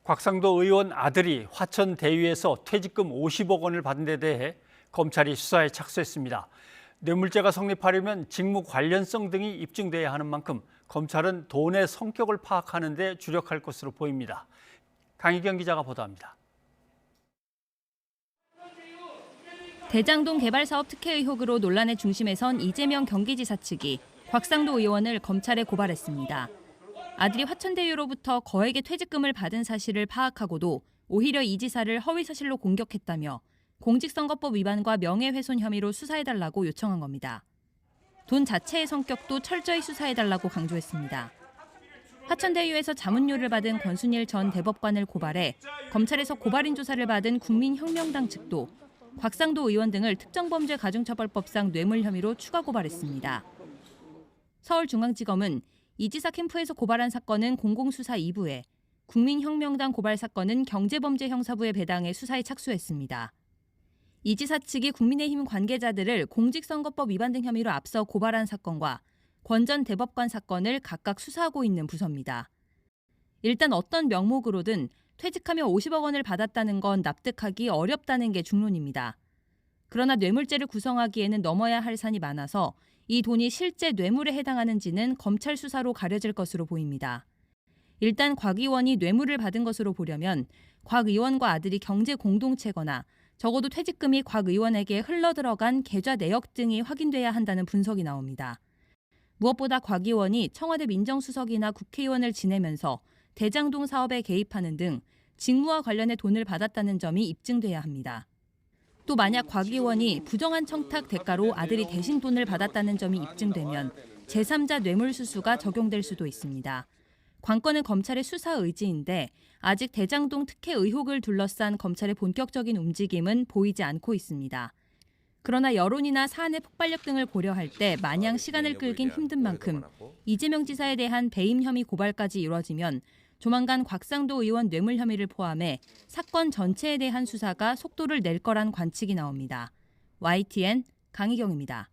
곽상도 의원 아들이 화천 대유에서 퇴직금 50억 원을 받은 데 대해 검찰이 수사에 착수했습니다. 뇌물죄가 성립하려면 직무 관련성 등이 입증돼야 하는 만큼 검찰은 돈의 성격을 파악하는 데 주력할 것으로 보입니다. 강희경 기자가 보도합니다. 대장동 개발사업 특혜 의혹으로 논란의 중심에 선 이재명 경기지사 측이 곽상도 의원을 검찰에 고발했습니다. 아들이 화천대유로부터 거액의 퇴직금을 받은 사실을 파악하고도 오히려 이 지사를 허위사실로 공격했다며 공직선거법 위반과 명예훼손 혐의로 수사해달라고 요청한 겁니다. 돈 자체의 성격도 철저히 수사해달라고 강조했습니다. 화천대유에서 자문료를 받은 권순일 전 대법관을 고발해 검찰에서 고발인 조사를 받은 국민혁명당 측도 곽상도 의원 등을 특정범죄 가중처벌법상 뇌물 혐의로 추가 고발했습니다. 서울중앙지검은 이 지사 캠프에서 고발한 사건은 공공수사 2부에, 국민혁명당 고발 사건은 경제범죄 형사부에 배당해 수사에 착수했습니다. 이 지사 측이 국민의힘 관계자들을 공직선거법 위반 등 혐의로 앞서 고발한 사건과 권 전 대법관 사건을 각각 수사하고 있는 부서입니다. 일단 어떤 명목으로든 퇴직하며 50억 원을 받았다는 건 납득하기 어렵다는 게 중론입니다. 그러나 뇌물죄를 구성하기에는 넘어야 할 산이 많아서 이 돈이 실제 뇌물에 해당하는지는 검찰 수사로 가려질 것으로 보입니다. 일단 곽 의원이 뇌물을 받은 것으로 보려면 곽 의원과 아들이 경제 공동체거나 적어도 퇴직금이 곽 의원에게 흘러들어간 계좌 내역 등이 확인돼야 한다는 분석이 나옵니다. 무엇보다 곽 의원이 청와대 민정수석이나 국회의원을 지내면서 대장동 사업에 개입하는 등 직무와 관련해 돈을 받았다는 점이 입증돼야 합니다. 또 만약 곽 의원이 부정한 청탁 대가로 아들이 대신 돈을 받았다는 점이 입증되면 제3자 뇌물수수가 적용될 수도 있습니다. 관건은 검찰의 수사 의지인데 아직 대장동 특혜 의혹을 둘러싼 검찰의 본격적인 움직임은 보이지 않고 있습니다. 그러나 여론이나 사안의 폭발력 등을 고려할 때 마냥 시간을 끌긴 힘든 만큼 이재명 지사에 대한 배임 혐의 고발까지 이뤄지면 조만간 곽상도 의원 뇌물 혐의를 포함해 사건 전체에 대한 수사가 속도를 낼 거란 관측이 나옵니다. YTN 강희경입니다.